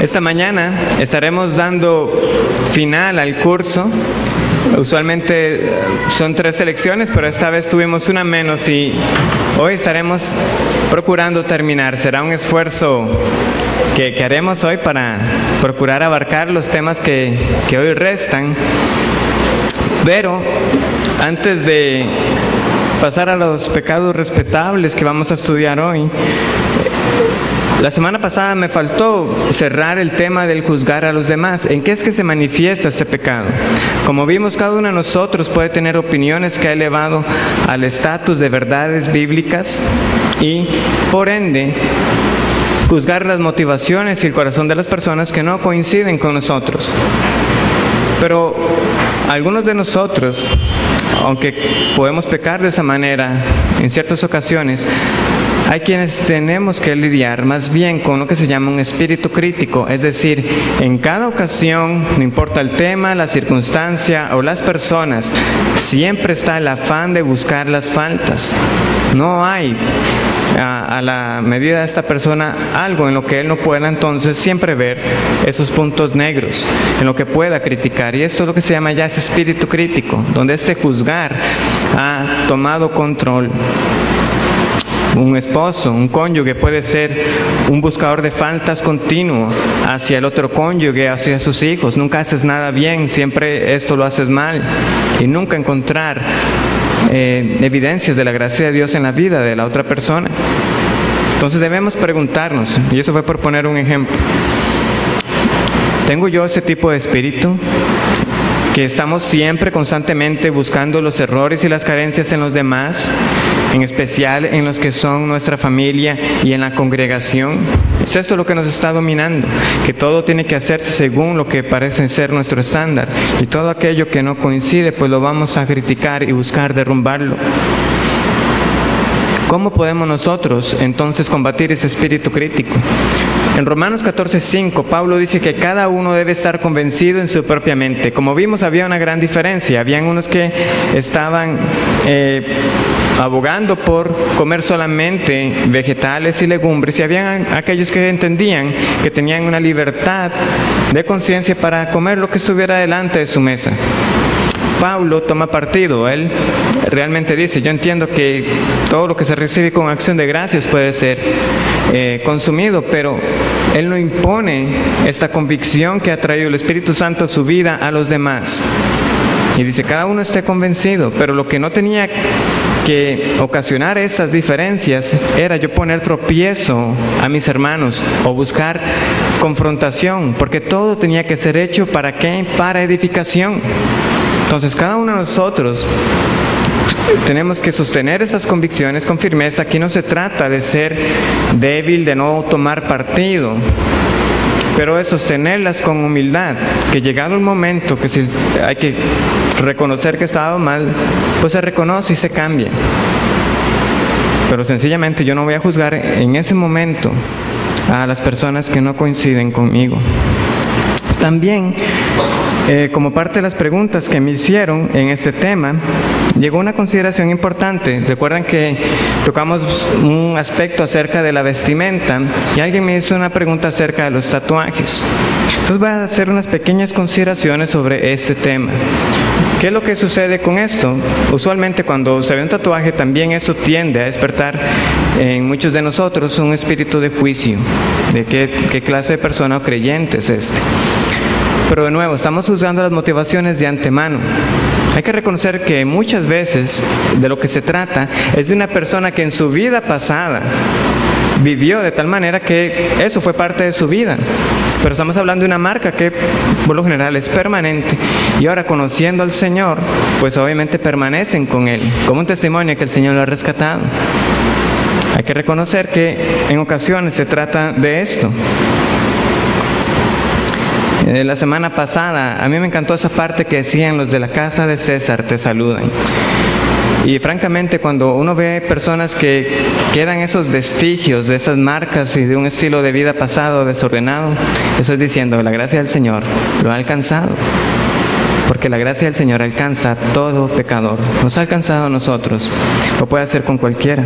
Esta mañana estaremos dando final al curso. Usualmente son 3 lecciones, pero esta vez tuvimos una menos y hoy estaremos procurando terminar. Será un esfuerzo que haremos hoy para procurar abarcar los temas que hoy restan. Pero antes de pasar a los pecados respetables que vamos a estudiar hoy, la semana pasada me faltó cerrar el tema del juzgar a los demás. ¿En qué es que se manifiesta este pecado? Como vimos, cada uno de nosotros puede tener opiniones que ha elevado al estatus de verdades bíblicas y, por ende, juzgar las motivaciones y el corazón de las personas que no coinciden con nosotros. Pero algunos de nosotros, aunque podemos pecar de esa manera en ciertas ocasiones, hay quienes tenemos que lidiar más bien con lo que se llama un espíritu crítico, es decir, en cada ocasión, no importa el tema, la circunstancia o las personas, siempre está el afán de buscar las faltas. No hay a la medida de esta persona algo en lo que él no pueda entonces siempre ver esos puntos negros, en lo que pueda criticar, y eso es lo que se llama ya ese espíritu crítico, donde este juzgar ha tomado control. Un esposo, un cónyuge puede ser un buscador de faltas continuo hacia el otro cónyuge, hacia sus hijos. Nunca haces nada bien, siempre esto lo haces mal, y nunca encontrar evidencias de la gracia de Dios en la vida de la otra persona. Entonces debemos preguntarnos, y eso fue por poner un ejemplo: ¿tengo yo ese tipo de espíritu? Que estamos siempre constantemente buscando los errores y las carencias en los demás, en especial en los que son nuestra familia y en la congregación. Es esto lo que nos está dominando, que todo tiene que hacerse según lo que parece ser nuestro estándar, y todo aquello que no coincide pues lo vamos a criticar y buscar derrumbarlo. ¿Cómo podemos nosotros entonces combatir ese espíritu crítico? En Romanos 14:5, Pablo dice que cada uno debe estar convencido en su propia mente. Como vimos, había una gran diferencia. Habían unos que estaban abogando por comer solamente vegetales y legumbres, y habían aquellos que entendían que tenían una libertad de conciencia para comer lo que estuviera delante de su mesa. Pablo toma partido. Él realmente dice: yo entiendo que todo lo que se recibe con acción de gracias puede ser consumido, pero él no impone esta convicción que ha traído el Espíritu Santo a su vida a los demás. Y dice: cada uno esté convencido, pero lo que no tenía que ocasionar estas diferencias era yo poner tropiezo a mis hermanos o buscar confrontación, porque todo tenía que ser hecho ¿para qué? Para edificación. Entonces cada uno de nosotros tenemos que sostener esas convicciones con firmeza. Aquí no se trata de ser débil, de no tomar partido, pero de sostenerlas con humildad, que llegado el momento que si hay que reconocer que estaba mal, pues se reconoce y se cambia. Pero sencillamente yo no voy a juzgar en ese momento a las personas que no coinciden conmigo. También, como parte de las preguntas que me hicieron en este tema, llegó una consideración importante. Recuerdan que tocamos un aspecto acerca de la vestimenta y alguien me hizo una pregunta acerca de los tatuajes. Entonces voy a hacer unas pequeñas consideraciones sobre este tema. ¿Qué es lo que sucede con esto? Usualmente cuando se ve un tatuaje, también eso tiende a despertar en muchos de nosotros un espíritu de juicio, de qué clase de persona o creyente es este. Pero de nuevo, estamos usando las motivaciones de antemano. Hay que reconocer que muchas veces de lo que se trata es de una persona que en su vida pasada vivió de tal manera que eso fue parte de su vida. Pero estamos hablando de una marca que por lo general es permanente, y ahora conociendo al Señor, pues obviamente permanecen con Él, como un testimonio que el Señor lo ha rescatado. Hay que reconocer que en ocasiones se trata de esto. La semana pasada, a mí me encantó esa parte que decían: los de la casa de César te saludan. Y francamente, cuando uno ve personas que quedan esos vestigios de esas marcas y de un estilo de vida pasado desordenado, eso es diciendo: la gracia del Señor lo ha alcanzado. porque la gracia del Señor alcanza a todo pecador. Nos ha alcanzado a nosotros, lo puede hacer con cualquiera.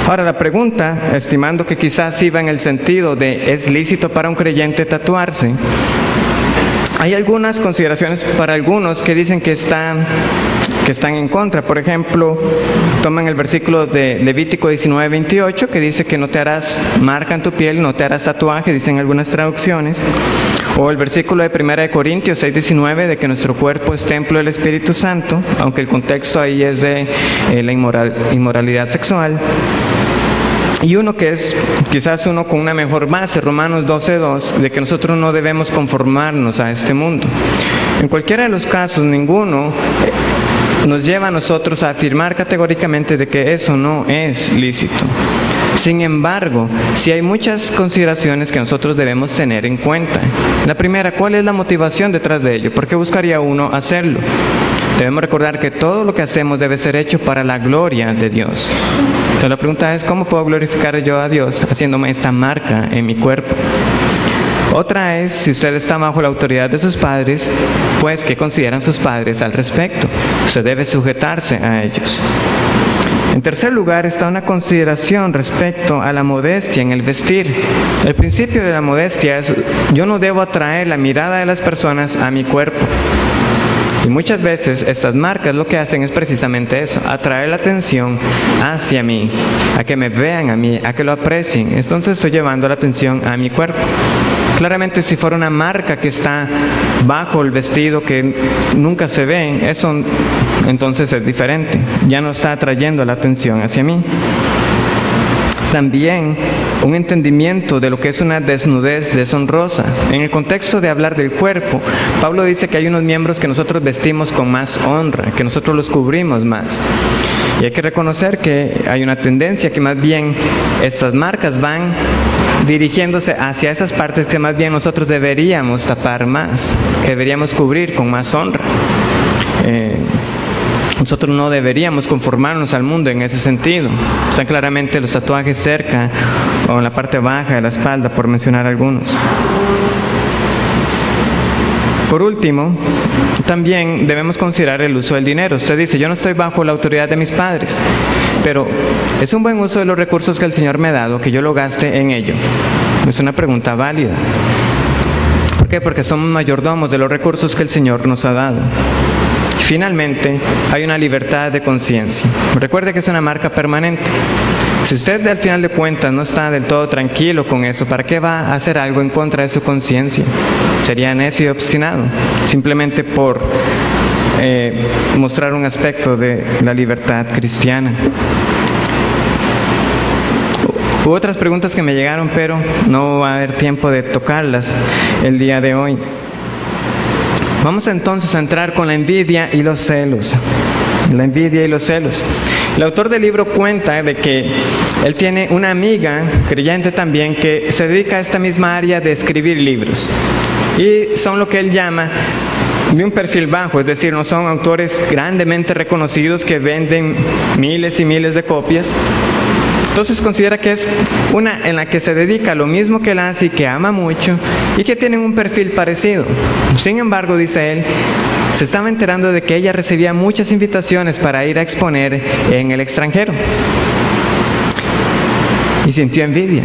Ahora la pregunta, estimando que quizás iba en el sentido de ¿es lícito para un creyente tatuarse? Hay algunas consideraciones para algunos que dicen que están en contra. Por ejemplo, toman el versículo de Levítico 19:28 que dice que no te harás marca en tu piel, no te harás tatuaje, dicen algunas traducciones. O el versículo de 1 Corintios 6:19 de que nuestro cuerpo es templo del Espíritu Santo, aunque el contexto ahí es de la inmoralidad sexual. Y uno que es quizás uno con una mejor base, Romanos 12:2, de que nosotros no debemos conformarnos a este mundo. En cualquiera de los casos, ninguno nos lleva a nosotros a afirmar categóricamente de que eso no es lícito. Sin embargo, sí hay muchas consideraciones que nosotros debemos tener en cuenta. La primera, ¿cuál es la motivación detrás de ello? ¿Por qué buscaría uno hacerlo? Debemos recordar que todo lo que hacemos debe ser hecho para la gloria de Dios. Entonces la pregunta es, ¿cómo puedo glorificar yo a Dios haciéndome esta marca en mi cuerpo? Otra es, si usted está bajo la autoridad de sus padres, pues, ¿qué consideran sus padres al respecto? Usted debe sujetarse a ellos. En tercer lugar está una consideración respecto a la modestia en el vestir. El principio de la modestia es, yo no debo atraer la mirada de las personas a mi cuerpo. Y muchas veces estas marcas lo que hacen es precisamente eso, atraer la atención hacia mí, a que me vean a mí, a que lo aprecien. Entonces estoy llevando la atención a mi cuerpo. Claramente si fuera una marca que está bajo el vestido que nunca se ve, eso entonces es diferente, ya no está atrayendo la atención hacia mí. También un entendimiento de lo que es una desnudez deshonrosa. En el contexto de hablar del cuerpo, Pablo dice que hay unos miembros que nosotros vestimos con más honra, que nosotros los cubrimos más. Y hay que reconocer que hay una tendencia que más bien estas marcas van dirigiéndose hacia esas partes que más bien nosotros deberíamos tapar más, que deberíamos cubrir con más honra. Nosotros no deberíamos conformarnos al mundo en ese sentido. Están claramente los tatuajes cerca o en la parte baja de la espalda, por mencionar algunos. Por último, también debemos considerar el uso del dinero. Usted dice, yo no estoy bajo la autoridad de mis padres, pero ¿es un buen uso de los recursos que el Señor me ha dado que yo lo gaste en ello? Es una pregunta válida. ¿Por qué? Porque somos mayordomos de los recursos que el Señor nos ha dado. Finalmente, hay una libertad de conciencia. Recuerde que es una marca permanente. Si usted al final de cuentas no está del todo tranquilo con eso, ¿para qué va a hacer algo en contra de su conciencia? Sería necio y obstinado, simplemente por mostrar un aspecto de la libertad cristiana. Hubo otras preguntas que me llegaron, pero no va a haber tiempo de tocarlas el día de hoy. Vamos entonces a entrar con la envidia y los celos. La envidia y los celos. El autor del libro cuenta de que él tiene una amiga, creyente también, que se dedica a esta misma área de escribir libros. Y son lo que él llama de un perfil bajo, es decir, no son autores grandemente reconocidos que venden miles y miles de copias. Entonces considera que es una en la que se dedica a lo mismo que él hace y que ama mucho y que tienen un perfil parecido. Sin embargo, dice él, se estaba enterando de que ella recibía muchas invitaciones para ir a exponer en el extranjero. Y sintió envidia.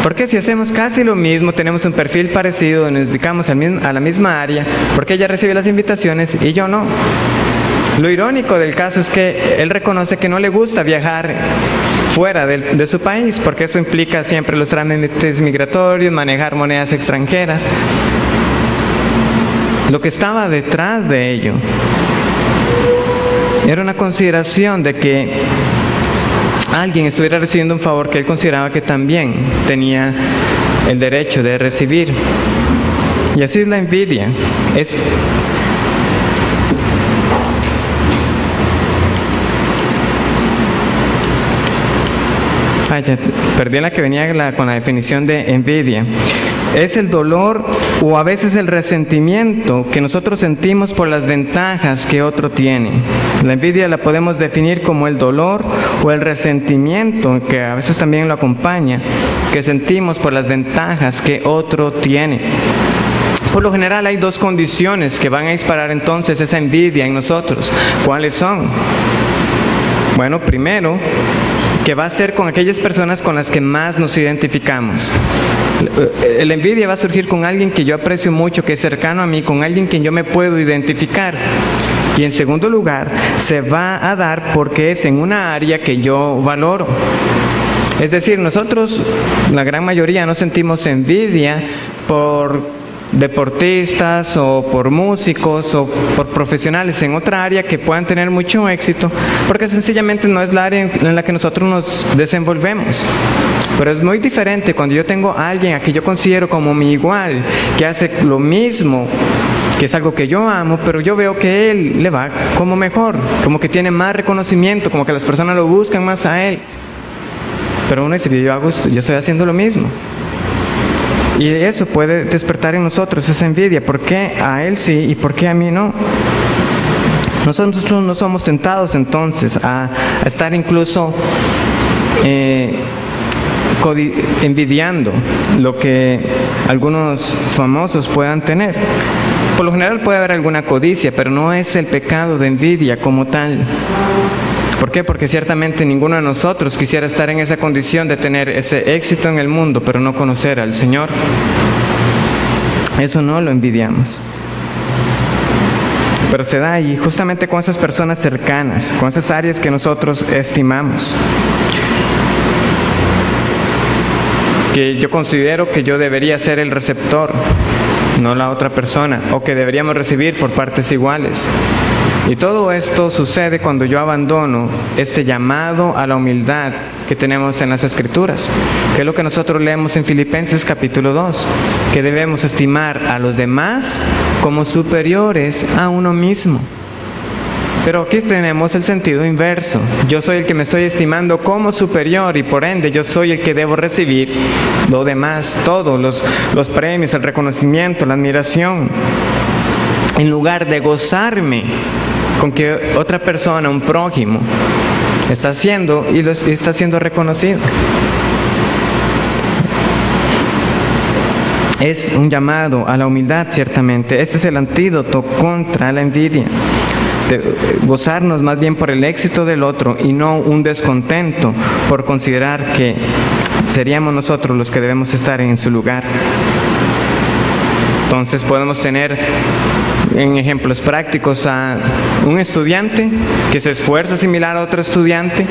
Porque si hacemos casi lo mismo, tenemos un perfil parecido, nos dedicamos a la misma área, porque ella recibe las invitaciones y yo no. Lo irónico del caso es que él reconoce que no le gusta viajar fuera de su país, porque eso implica siempre los trámites migratorios, manejar monedas extranjeras. Lo que estaba detrás de ello era una consideración de que alguien estuviera recibiendo un favor que él consideraba que también tenía el derecho de recibir. Y así es la envidia. Perdí la que venía con la definición de envidia. Es el dolor o a veces el resentimiento que nosotros sentimos por las ventajas que otro tiene. La envidia la podemos definir como el dolor o el resentimiento, que a veces también lo acompaña, que sentimos por las ventajas que otro tiene. Por lo general hay dos condiciones que van a disparar entonces esa envidia en nosotros. ¿Cuáles son? Bueno, primero, que va a ser con aquellas personas con las que más nos identificamos. La envidia va a surgir con alguien que yo aprecio mucho, que es cercano a mí, con alguien que yo me puedo identificar. Y en segundo lugar, se va a dar porque es en una área que yo valoro. Es decir, nosotros, la gran mayoría, no sentimos envidia por deportistas o por músicos o por profesionales en otra área que puedan tener mucho éxito, porque sencillamente no es la área en la que nosotros nos desenvolvemos. Pero es muy diferente cuando yo tengo a alguien a quien yo considero como mi igual, que hace lo mismo, que es algo que yo amo, pero yo veo que él le va como mejor, como que tiene más reconocimiento, como que las personas lo buscan más a él. Pero uno dice, yo estoy haciendo lo mismo. Y eso puede despertar en nosotros esa envidia. ¿Por qué a él sí y por qué a mí no? Nosotros no somos tentados entonces a estar incluso envidiando lo que algunos famosos puedan tener. Por lo general puede haber alguna codicia, pero no es el pecado de envidia como tal. ¿Por qué? Porque ciertamente ninguno de nosotros quisiera estar en esa condición de tener ese éxito en el mundo, pero no conocer al Señor. Eso no lo envidiamos. Pero se da ahí justamente con esas personas cercanas, con esas áreas que nosotros estimamos. Que yo considero que yo debería ser el receptor, no la otra persona, o que deberíamos recibir por partes iguales. Y todo esto sucede cuando yo abandono este llamado a la humildad que tenemos en las Escrituras, que es lo que nosotros leemos en Filipenses capítulo 2, que debemos estimar a los demás como superiores a uno mismo. Pero aquí tenemos el sentido inverso. Yo soy el que me estoy estimando como superior y por ende yo soy el que debo recibir lo demás, todos los premios, el reconocimiento, la admiración. En lugar de gozarme con que otra persona, un prójimo, está haciendo y está siendo reconocido. Es un llamado a la humildad, ciertamente. Este es el antídoto contra la envidia. De gozarnos más bien por el éxito del otro y no un descontento por considerar que seríamos nosotros los que debemos estar en su lugar. Entonces podemos tener en ejemplos prácticos a un estudiante que se esfuerza similar a otro estudiante,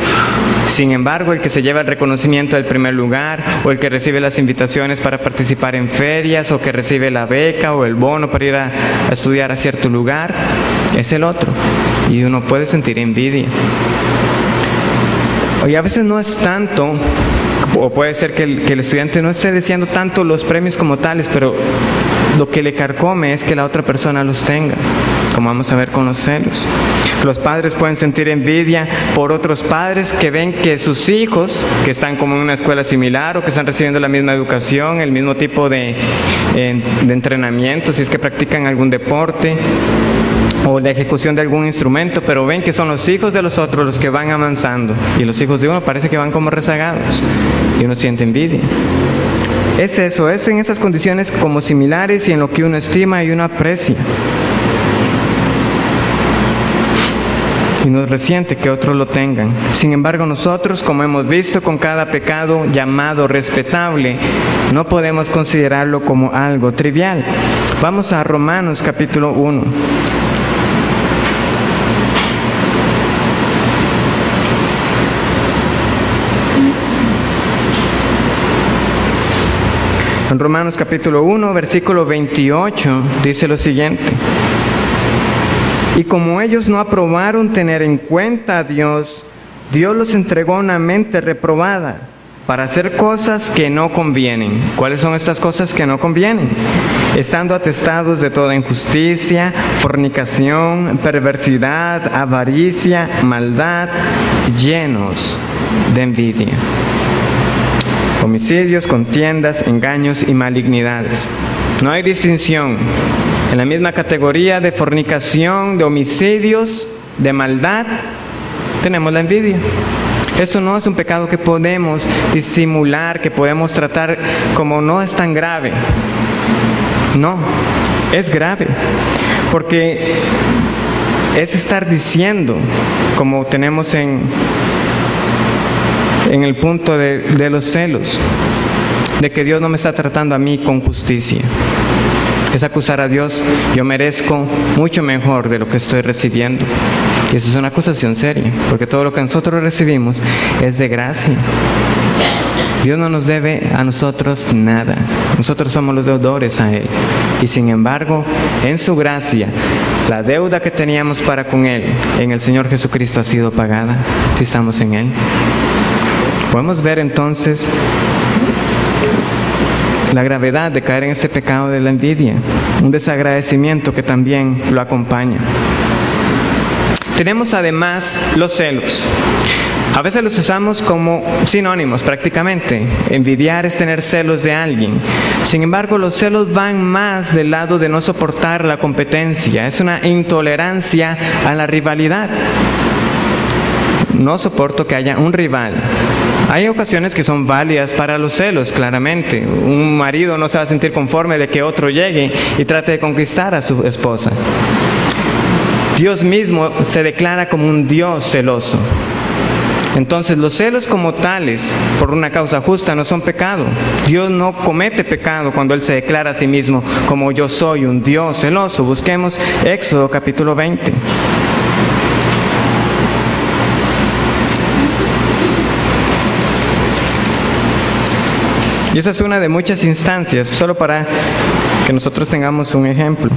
sin embargo el que se lleva el reconocimiento del primer lugar o el que recibe las invitaciones para participar en ferias o que recibe la beca o el bono para ir a estudiar a cierto lugar es el otro y uno puede sentir envidia. Y a veces no es tanto, o puede ser que el estudiante no esté deseando tanto los premios como tales, pero lo que le carcome es que la otra persona los tenga, como vamos a ver con los celos. Los padres pueden sentir envidia por otros padres que ven que sus hijos, que están como en una escuela similar o que están recibiendo la misma educación, el mismo tipo de entrenamiento, si es que practican algún deporte o la ejecución de algún instrumento, pero ven que son los hijos de los otros los que van avanzando y los hijos de uno parece que van como rezagados y uno siente envidia. Es eso, es en esas condiciones como similares y en lo que uno estima y uno aprecia. Y nos resiente que otros lo tengan. Sin embargo, nosotros, como hemos visto con cada pecado llamado respetable, no podemos considerarlo como algo trivial. Vamos a Romanos capítulo 1. En Romanos capítulo 1, versículo 28, dice lo siguiente. Y como ellos no aprobaron tener en cuenta a Dios, Dios los entregó a una mente reprobada para hacer cosas que no convienen. ¿Cuáles son estas cosas que no convienen? Estando atestados de toda injusticia, fornicación, perversidad, avaricia, maldad, llenos de envidia. Homicidios, contiendas, engaños y malignidades. No hay distinción. En la misma categoría de fornicación, de homicidios, de maldad, tenemos la envidia. Esto no es un pecado que podemos disimular, que podemos tratar como no es tan grave. No, es grave, porque es estar diciendo, como tenemos en el punto de los celos, de que Dios no me está tratando a mí con justicia. Es acusar a Dios, yo merezco mucho mejor de lo que estoy recibiendo. Y eso es una acusación seria, porque todo lo que nosotros recibimos es de gracia. Dios no nos debe a nosotros nada. Nosotros somos los deudores a Él. Y sin embargo, en su gracia, la deuda que teníamos para con Él, en el Señor Jesucristo ha sido pagada, si estamos en Él. Podemos ver entonces la gravedad de caer en este pecado de la envidia, un desagradecimiento que también lo acompaña. Tenemos además los celos. A veces los usamos como sinónimos prácticamente. Envidiar es tener celos de alguien. Sin embargo, los celos van más del lado de no soportar la competencia. Es una intolerancia a la rivalidad. No soporto que haya un rival. Hay ocasiones que son válidas para los celos, claramente. Un marido no se va a sentir conforme de que otro llegue y trate de conquistar a su esposa. Dios mismo se declara como un Dios celoso. Entonces, los celos como tales, por una causa justa, no son pecado. Dios no comete pecado cuando Él se declara a sí mismo como yo soy un Dios celoso. Busquemos Éxodo capítulo 20. Y esa es una de muchas instancias, solo para que nosotros tengamos un ejemplo.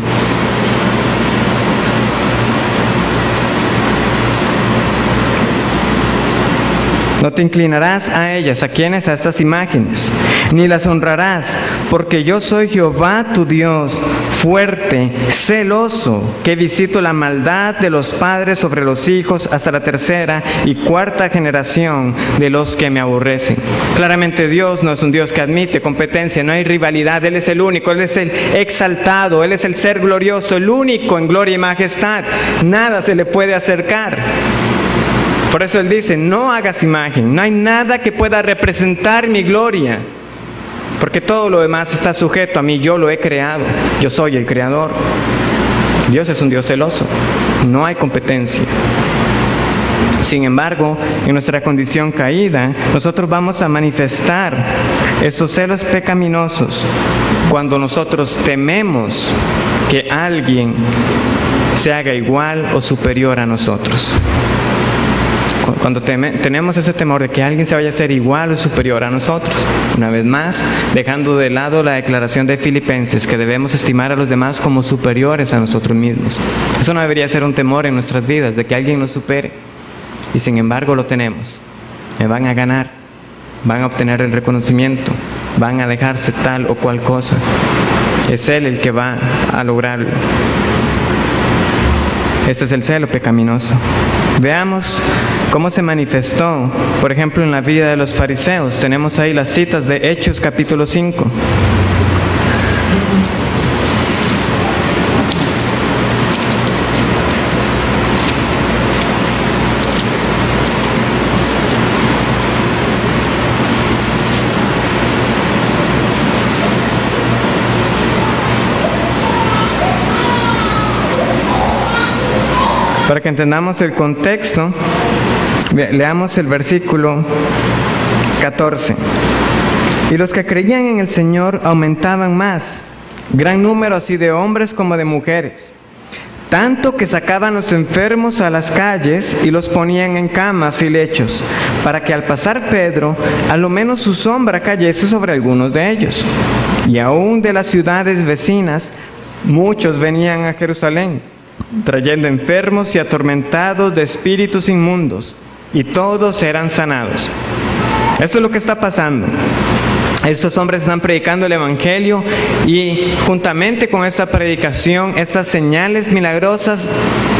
No te inclinarás a ellas, ¿a quiénes? A estas imágenes, ni las honrarás, porque yo soy Jehová tu Dios, fuerte, celoso, que visito la maldad de los padres sobre los hijos hasta la tercera y cuarta generación de los que me aborrecen. Claramente Dios no es un Dios que admite competencia, no hay rivalidad, Él es el único, Él es el exaltado, Él es el ser glorioso, el único en gloria y majestad, nada se le puede acercar. Por eso Él dice, no hagas imagen, no hay nada que pueda representar mi gloria, porque todo lo demás está sujeto a mí, yo lo he creado, yo soy el creador. Dios es un Dios celoso, no hay competencia. Sin embargo, en nuestra condición caída, nosotros vamos a manifestar estos celos pecaminosos cuando nosotros tememos que alguien se haga igual o superior a nosotros. Cuando tenemos ese temor de que alguien se vaya a ser igual o superior a nosotros. Una vez más, dejando de lado la declaración de Filipenses, que debemos estimar a los demás como superiores a nosotros mismos. Eso no debería ser un temor en nuestras vidas, de que alguien nos supere. Y sin embargo lo tenemos. Me van a ganar, van a obtener el reconocimiento, van a dejarse tal o cual cosa. Es Él el que va a lograrlo. Este es el celo pecaminoso. Veamos cómo se manifestó, por ejemplo, en la vida de los fariseos. Tenemos ahí las citas de Hechos capítulo 5. Para que entendamos el contexto, leamos el versículo 14. Y los que creían en el Señor aumentaban más, gran número así de hombres como de mujeres, tanto que sacaban los enfermos a las calles y los ponían en camas y lechos, para que al pasar Pedro, a lo menos su sombra cayese sobre algunos de ellos. Y aún de las ciudades vecinas, muchos venían a Jerusalén, trayendo enfermos y atormentados de espíritus inmundos, y todos eran sanados. Eso es lo que está pasando. Estos hombres están predicando el Evangelio y juntamente con esta predicación, estas señales milagrosas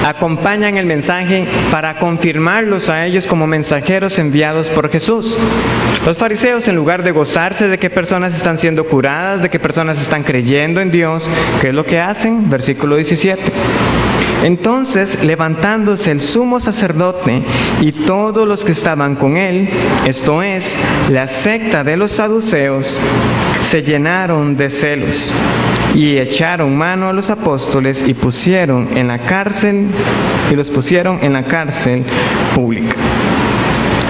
acompañan el mensaje para confirmarlos a ellos como mensajeros enviados por Jesús. Los fariseos, en lugar de gozarse de que personas están siendo curadas, de que personas están creyendo en Dios, ¿qué es lo que hacen? Versículo 17. Entonces, levantándose el sumo sacerdote y todos los que estaban con él, esto es, la secta de los saduceos, se llenaron de celos y echaron mano a los apóstoles y los pusieron en la cárcel pública.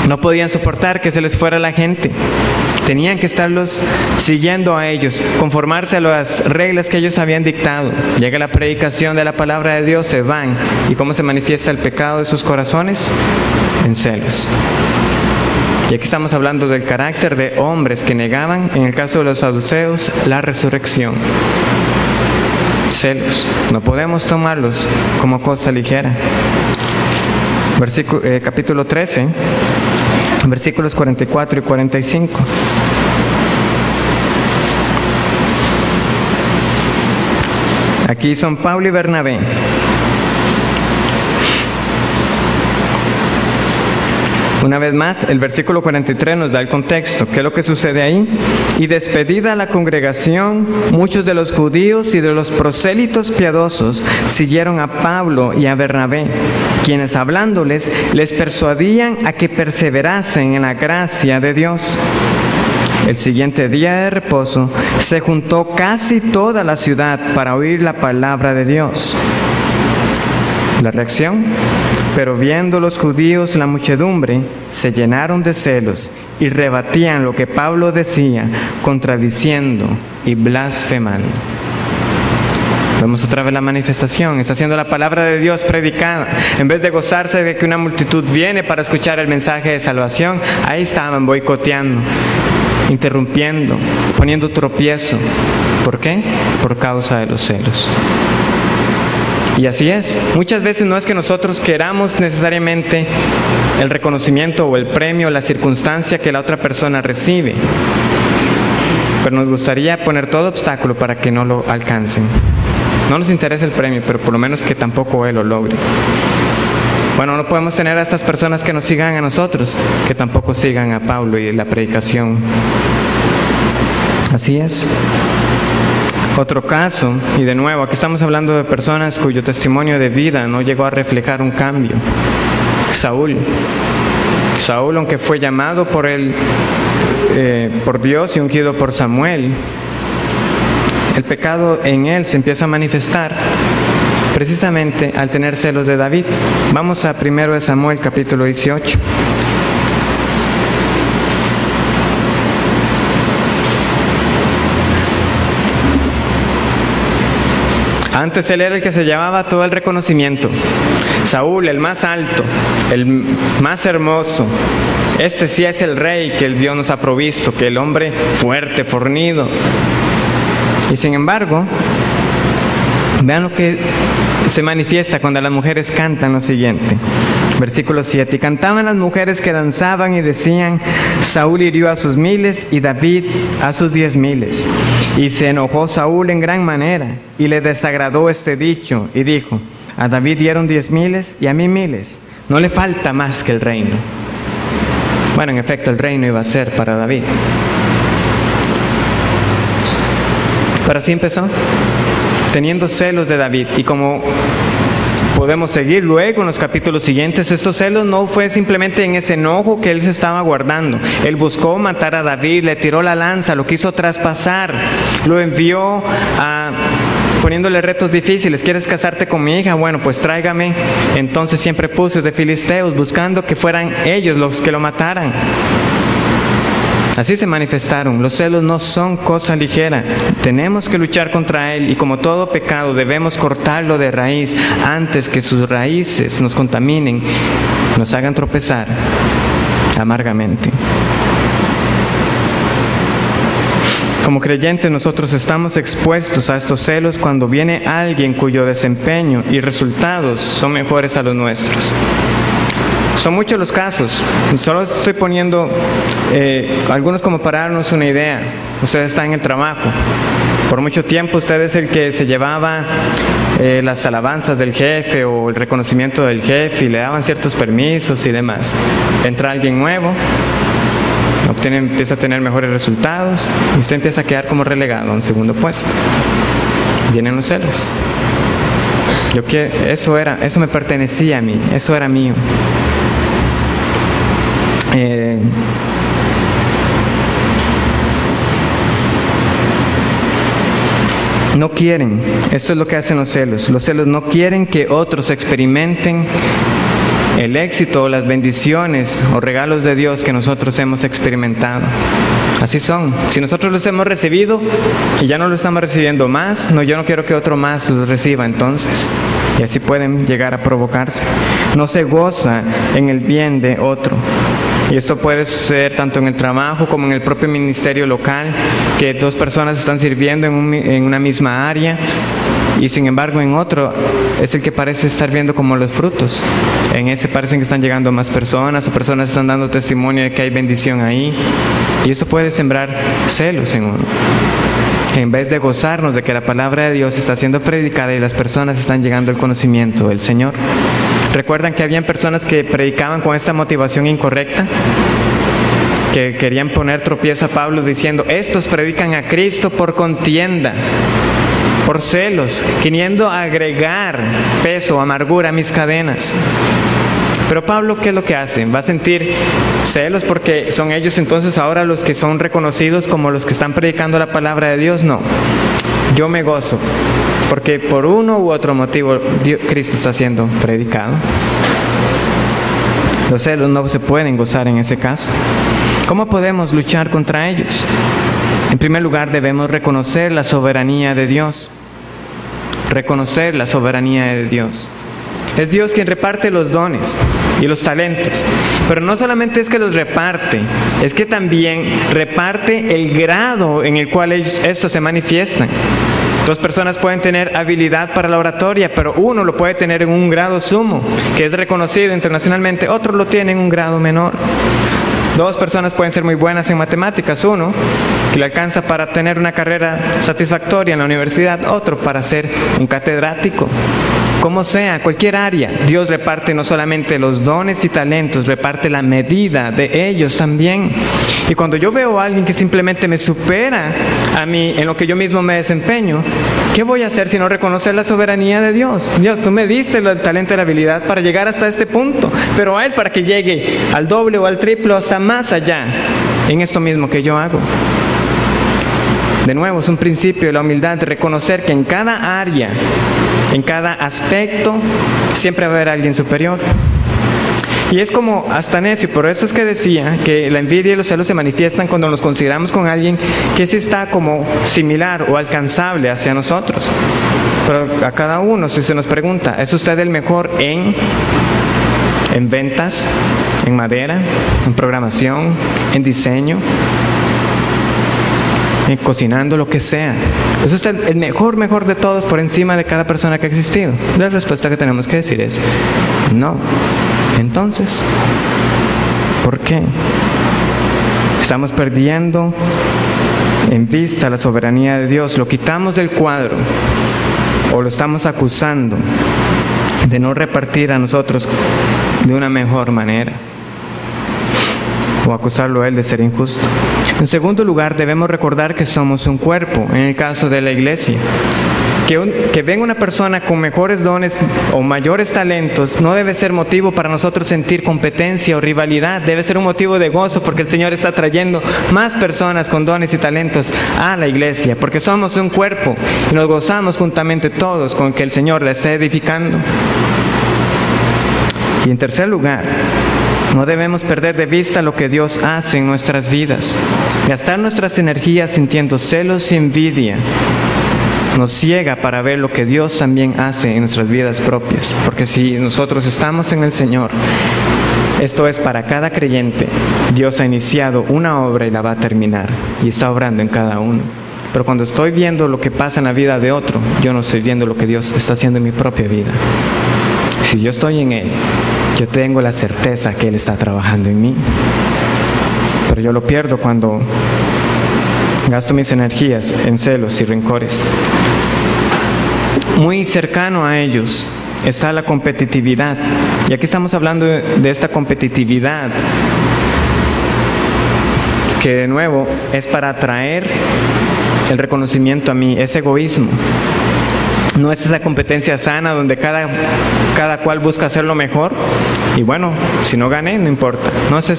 No podían soportar que se les fuera la gente. Tenían que estarlos siguiendo a ellos, conformarse a las reglas que ellos habían dictado. Llega la predicación de la palabra de Dios, se van. ¿Y cómo se manifiesta el pecado de sus corazones? En celos. Y aquí estamos hablando del carácter de hombres que negaban, en el caso de los saduceos, la resurrección. Celos. No podemos tomarlos como cosa ligera. Capítulo 13. Versículos 44 y 45. Aquí son Pablo y Bernabé. Una vez más, el versículo 43 nos da el contexto. ¿Qué es lo que sucede ahí? Y despedida la congregación, muchos de los judíos y de los prosélitos piadosos siguieron a Pablo y a Bernabé, quienes hablándoles les persuadían a que perseverasen en la gracia de Dios. El siguiente día de reposo se juntó casi toda la ciudad para oír la palabra de Dios. La reacción: pero viendo los judíos la muchedumbre, se llenaron de celos y rebatían lo que Pablo decía, contradiciendo y blasfemando. Vemos otra vez la manifestación. Está siendo la palabra de Dios predicada. En vez de gozarse de que una multitud viene para escuchar el mensaje de salvación, ahí estaban boicoteando, interrumpiendo, poniendo tropiezo. ¿Por qué? Por causa de los celos. Y así es. Muchas veces no es que nosotros queramos necesariamente el reconocimiento o el premio, la circunstancia que la otra persona recibe, pero nos gustaría poner todo obstáculo para que no lo alcancen. No nos interesa el premio, pero por lo menos que tampoco él lo logre. Bueno, no podemos tener a estas personas que nos sigan a nosotros, que tampoco sigan a Pablo y la predicación. Así es. Otro caso, y de nuevo, aquí estamos hablando de personas cuyo testimonio de vida no llegó a reflejar un cambio. Saúl, aunque fue llamado por Dios y ungido por Samuel, el pecado en él se empieza a manifestar precisamente al tener celos de David. Vamos a 1 Samuel capítulo 18. Antes él era el que se llevaba todo el reconocimiento. Saúl, el más alto, el más hermoso. Este sí es el rey que el Dios nos ha provisto, que el hombre fuerte, fornido. Y sin embargo, vean lo que se manifiesta cuando las mujeres cantan lo siguiente. Versículo 7. Y cantaban las mujeres que danzaban y decían: Saúl hirió a sus 1000 y David a sus 10,000. Y se enojó Saúl en gran manera y le desagradó este dicho y dijo: a David dieron 10,000 y a mí 1000. No le falta más que el reino. Bueno, en efecto, el reino iba a ser para David. Pero así empezó, teniendo celos de David. Y como podemos seguir luego en los capítulos siguientes, estos celos no fue simplemente en ese enojo que él se estaba guardando. Él buscó matar a David, le tiró la lanza, lo quiso traspasar, lo envió poniéndole retos difíciles. ¿Quieres casarte con mi hija? Bueno, pues tráigame entonces siempre pucios de filisteos, buscando que fueran ellos los que lo mataran. Así se manifestaron. Los celos no son cosa ligera. Tenemos que luchar contra él y, como todo pecado, debemos cortarlo de raíz antes que sus raíces nos contaminen, nos hagan tropezar amargamente. Como creyentes, nosotros estamos expuestos a estos celos cuando viene alguien cuyo desempeño y resultados son mejores a los nuestros. Son muchos los casos. Solo estoy poniendo algunos como para darnos una idea. Usted está en el trabajo. Por mucho tiempo usted es el que se llevaba las alabanzas del jefe o el reconocimiento del jefe y le daban ciertos permisos y demás. Entra alguien nuevo, empieza a tener mejores resultados y usted empieza a quedar como relegado a un segundo puesto. Vienen los celos. Eso me pertenecía a mí, eso era mío. no quieren, esto es lo que hacen los celos no quieren que otros experimenten el éxito o las bendiciones o regalos de Dios que nosotros hemos experimentado. Así son. Si nosotros los hemos recibido y ya no lo estamos recibiendo más, no, yo no quiero que otro más los reciba entonces. Y así pueden llegar a provocarse. No se goza en el bien de otro. Y esto puede suceder tanto en el trabajo como en el propio ministerio local, que dos personas están sirviendo en una misma área, y sin embargo en otro es el que parece estar viendo como los frutos. En ese parecen que están llegando más personas, o personas están dando testimonio de que hay bendición ahí, y eso puede sembrar celos en uno. En vez de gozarnos de que la palabra de Dios está siendo predicada y las personas están llegando al conocimiento del Señor. ¿Recuerdan que habían personas que predicaban con esta motivación incorrecta? Que querían poner tropiezo a Pablo diciendo, estos predican a Cristo por contienda, por celos, queriendo agregar peso, amargura a mis cadenas. Pero Pablo, ¿qué es lo que hace? ¿Va a sentir celos porque son ellos entonces ahora los que son reconocidos como los que están predicando la palabra de Dios? No. Yo me gozo porque por uno u otro motivo Cristo está siendo predicado. Los celos no se pueden gozar en ese caso. ¿Cómo podemos luchar contra ellos? En primer lugar, debemos reconocer la soberanía de Dios. Reconocer la soberanía de Dios. Es Dios quien reparte los dones y los talentos. Pero no solamente es que los reparte, es que también reparte el grado en el cual estos se manifiestan. Dos personas pueden tener habilidad para la oratoria, pero uno lo puede tener en un grado sumo, que es reconocido internacionalmente, otro lo tiene en un grado menor. Dos personas pueden ser muy buenas en matemáticas, uno que le alcanza para tener una carrera satisfactoria en la universidad, otro para ser un catedrático. Como sea, cualquier área, Dios reparte no solamente los dones y talentos, reparte la medida de ellos también. Y cuando yo veo a alguien que simplemente me supera a mí en lo que yo mismo me desempeño, ¿qué voy a hacer sino reconocer la soberanía de Dios? Dios, tú me diste el talento y la habilidad para llegar hasta este punto, pero a Él para que llegue al doble o al triple o hasta más allá en esto mismo que yo hago. De nuevo, es un principio de la humildad, de reconocer que en cada área, en cada aspecto, siempre va a haber alguien superior. Y es como hasta necio, por eso es que decía que la envidia y los celos se manifiestan cuando nos consideramos con alguien que sí está como similar o alcanzable hacia nosotros. Pero a cada uno, si se nos pregunta, ¿es usted el mejor en ventas, en madera, en programación, en diseño, cocinando, lo que sea? ¿Es usted el mejor de todos por encima de cada persona que ha existido? La respuesta que tenemos que decir es no. Entonces, ¿por qué? Estamos perdiendo en vista la soberanía de Dios, lo quitamos del cuadro o lo estamos acusando de no repartir a nosotros de una mejor manera, o acusarlo a Él de ser injusto. En segundo lugar, debemos recordar que somos un cuerpo, en el caso de la iglesia. Que venga una persona con mejores dones o mayores talentos no debe ser motivo para nosotros sentir competencia o rivalidad, debe ser un motivo de gozo porque el Señor está trayendo más personas con dones y talentos a la iglesia, porque somos un cuerpo y nos gozamos juntamente todos con que el Señor la esté edificando. Y en tercer lugar, no debemos perder de vista lo que Dios hace en nuestras vidas. Gastar nuestras energías sintiendo celos y envidia nos ciega para ver lo que Dios también hace en nuestras vidas propias. Porque si nosotros estamos en el Señor, esto es para cada creyente, Dios ha iniciado una obra y la va a terminar, y está obrando en cada uno. Pero cuando estoy viendo lo que pasa en la vida de otro, yo no estoy viendo lo que Dios está haciendo en mi propia vida. Si yo estoy en Él, yo tengo la certeza que Él está trabajando en mí. Pero yo lo pierdo cuando gasto mis energías en celos y rencores. Muy cercano a ellos está la competitividad. Y aquí estamos hablando de esta competitividad que de nuevo es para atraer el reconocimiento a mí, es egoísmo. No es esa competencia sana donde cada cual busca hacer lo mejor y bueno, si no gané, no importa. No es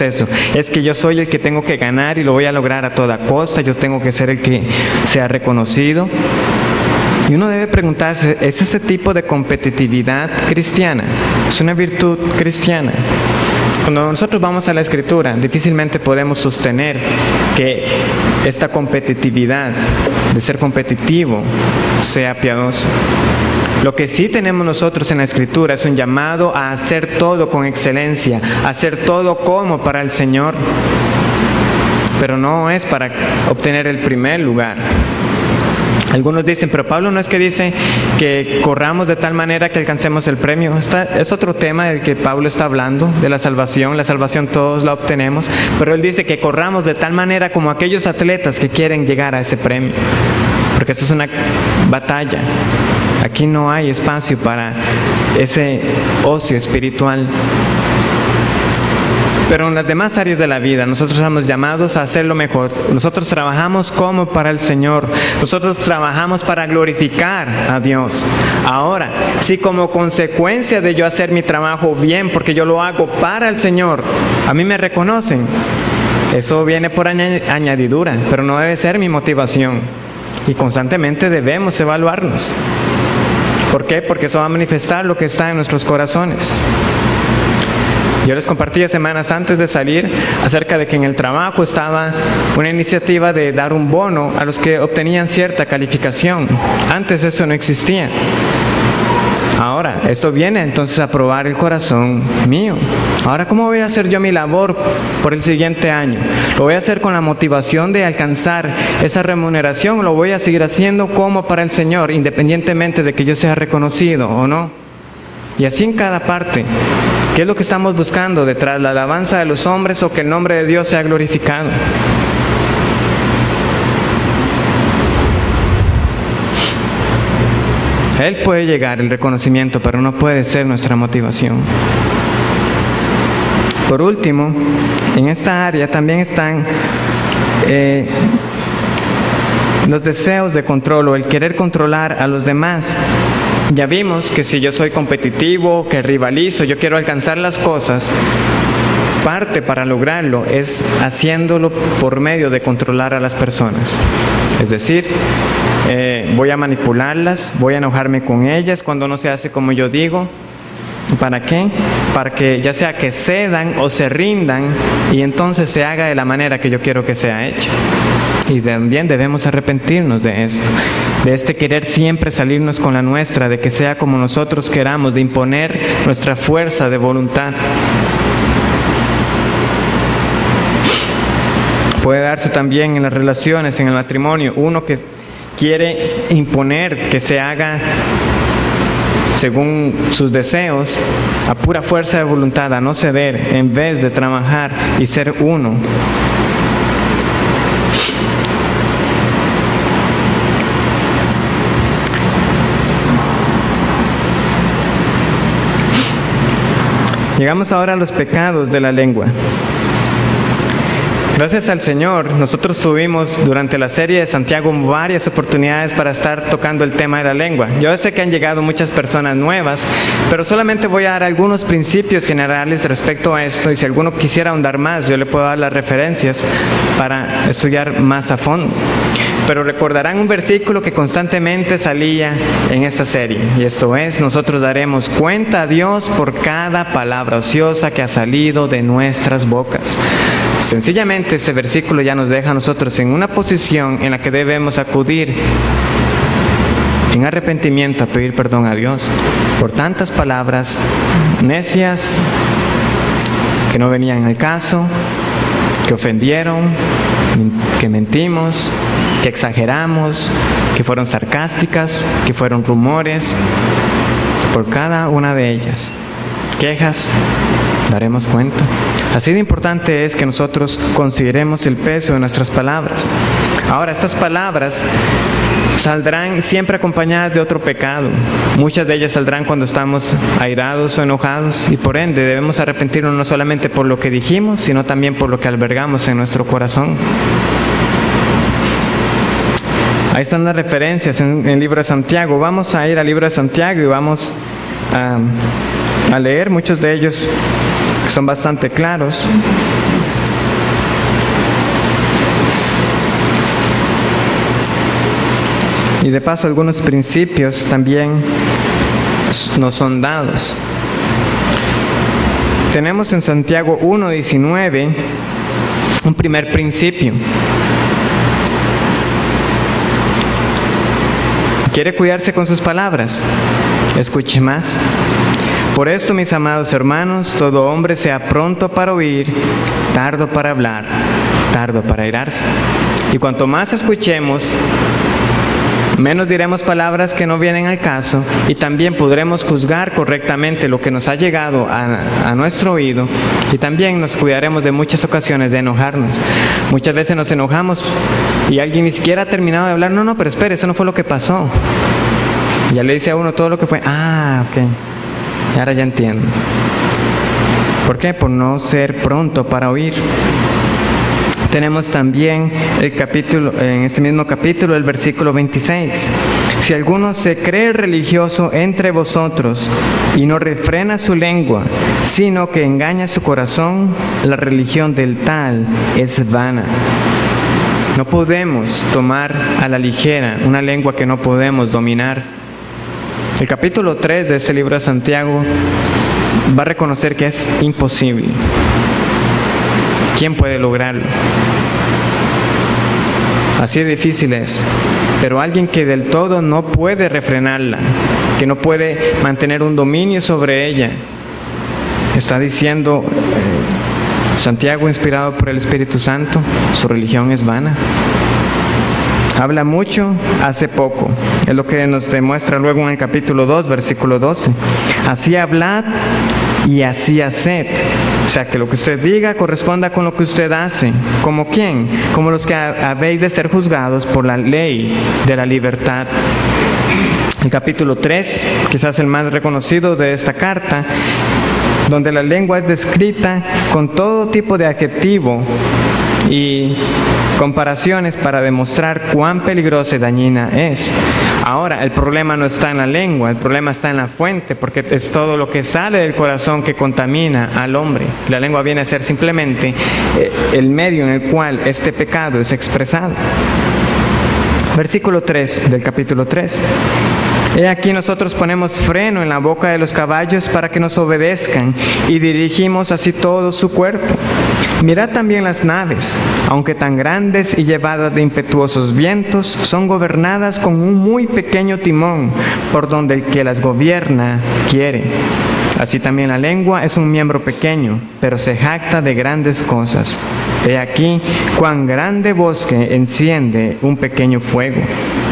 eso. Es que yo soy el que tengo que ganar y lo voy a lograr a toda costa. Yo tengo que ser el que sea reconocido. Y uno debe preguntarse, ¿es este tipo de competitividad cristiana? ¿Es una virtud cristiana? Cuando nosotros vamos a la Escritura, difícilmente podemos sostener que esta competitividad de ser competitivo sea piadoso. Lo que sí tenemos nosotros en la Escritura es un llamado a hacer todo con excelencia, a hacer todo como para el Señor, pero no es para obtener el primer lugar. Algunos dicen, pero Pablo no es que dice que corramos de tal manera que alcancemos el premio. Es otro tema del que Pablo está hablando, de la salvación. La salvación todos la obtenemos, pero él dice que corramos de tal manera como aquellos atletas que quieren llegar a ese premio. Porque esa es una batalla. Aquí no hay espacio para ese ocio espiritual. Pero en las demás áreas de la vida nosotros estamos llamados a hacer lo mejor. Nosotros trabajamos como para el Señor. Nosotros trabajamos para glorificar a Dios. Ahora, si como consecuencia de yo hacer mi trabajo bien, porque yo lo hago para el Señor, a mí me reconocen, eso viene por añadidura, pero no debe ser mi motivación. Y constantemente debemos evaluarnos. ¿Por qué? Porque eso va a manifestar lo que está en nuestros corazones. Yo les compartía semanas antes de salir acerca de que en el trabajo estaba una iniciativa de dar un bono a los que obtenían cierta calificación. Antes eso no existía. Ahora, esto viene entonces a probar el corazón mío. Ahora, ¿cómo voy a hacer yo mi labor por el siguiente año? ¿Lo voy a hacer con la motivación de alcanzar esa remuneración o lo voy a seguir haciendo como para el Señor, independientemente de que yo sea reconocido o no? Y así en cada parte. ¿Qué es lo que estamos buscando detrás? ¿La alabanza de los hombres o que el nombre de Dios sea glorificado? Él puede llegar el reconocimiento, pero no puede ser nuestra motivación. Por último, en esta área también están los deseos de control o el querer controlar a los demás. Ya vimos que si yo soy competitivo, que rivalizo, yo quiero alcanzar las cosas, parte para lograrlo es haciéndolo por medio de controlar a las personas. Es decir, voy a manipularlas, voy a enojarme con ellas cuando no se hace como yo digo. ¿Para qué? Para que ya sea que cedan o se rindan y entonces se haga de la manera que yo quiero que sea hecha. Y también debemos arrepentirnos de esto, de este querer siempre salirnos con la nuestra, de que sea como nosotros queramos, de imponer nuestra fuerza de voluntad. Puede darse también en las relaciones, en el matrimonio, uno que quiere imponer que se haga según sus deseos, a pura fuerza de voluntad, a no ceder, en vez de trabajar y ser uno. Llegamos ahora a los pecados de la lengua. Gracias al Señor, nosotros tuvimos durante la serie de Santiago varias oportunidades para estar tocando el tema de la lengua. Yo sé que han llegado muchas personas nuevas, pero solamente voy a dar algunos principios generales respecto a esto, y si alguno quisiera ahondar más, yo le puedo dar las referencias para estudiar más a fondo. Pero recordarán un versículo que constantemente salía en esta serie, y esto es: nosotros daremos cuenta a Dios por cada palabra ociosa que ha salido de nuestras bocas. Sencillamente este versículo ya nos deja a nosotros en una posición en la que debemos acudir en arrepentimiento a pedir perdón a Dios por tantas palabras necias que no venían al caso, que ofendieron, que mentimos, que exageramos, que fueron sarcásticas, que fueron rumores. Por cada una de ellas, quejas, daremos cuenta. Así de importante es que nosotros consideremos el peso de nuestras palabras. Ahora, estas palabras saldrán siempre acompañadas de otro pecado. Muchas de ellas saldrán cuando estamos airados o enojados, y por ende debemos arrepentirnos no solamente por lo que dijimos, sino también por lo que albergamos en nuestro corazón. Ahí están las referencias en el libro de Santiago. Vamos a ir al libro de Santiago y vamos a leer muchos de ellos que son bastante claros. Y de paso algunos principios también nos son dados. Tenemos en Santiago 1:19 un primer principio. ¿Quiere cuidarse con sus palabras? Escuche más. Por esto, mis amados hermanos, todo hombre sea pronto para oír, tardo para hablar, tardo para airarse. Y cuanto más escuchemos, menos diremos palabras que no vienen al caso, y también podremos juzgar correctamente lo que nos ha llegado a nuestro oído, y también nos cuidaremos de muchas ocasiones de enojarnos. Muchas veces nos enojamos y alguien ni siquiera ha terminado de hablar. No, pero espere, eso no fue lo que pasó. Y ya le dice a uno todo lo que fue. Ok, ahora ya entiendo. ¿Por qué? Por no ser pronto para oír. Tenemos también el capítulo, en este mismo capítulo, el versículo 26. Si alguno se cree religioso entre vosotros y no refrena su lengua, sino que engaña su corazón, la religión del tal es vana. No podemos tomar a la ligera una lengua que no podemos dominar. El capítulo 3 de este libro de Santiago va a reconocer que es imposible. ¿Quién puede lograrlo? Así de difícil es. Pero alguien que del todo no puede refrenarla, que no puede mantener un dominio sobre ella, está diciendo Santiago, inspirado por el Espíritu Santo, su religión es vana. Habla mucho, hace poco. Es lo que nos demuestra luego en el capítulo 2, versículo 12. Así hablad y así haced. O sea, que lo que usted diga corresponda con lo que usted hace. ¿Como quién? Como los que habéis de ser juzgados por la ley de la libertad. El capítulo 3, quizás el más reconocido de esta carta, donde la lengua es descrita con todo tipo de adjetivo y comparaciones para demostrar cuán peligrosa y dañina es. Ahora, el problema no está en la lengua, el problema está en la fuente, porque es todo lo que sale del corazón que contamina al hombre. La lengua viene a ser simplemente el medio en el cual este pecado es expresado. Versículo 3 del capítulo 3. He aquí nosotros ponemos freno en la boca de los caballos para que nos obedezcan y dirigimos así todo su cuerpo. Mirad también las naves, aunque tan grandes y llevadas de impetuosos vientos, son gobernadas con un muy pequeño timón, por donde el que las gobierna quiere. Así también la lengua es un miembro pequeño, pero se jacta de grandes cosas. He aquí cuán grande bosque enciende un pequeño fuego.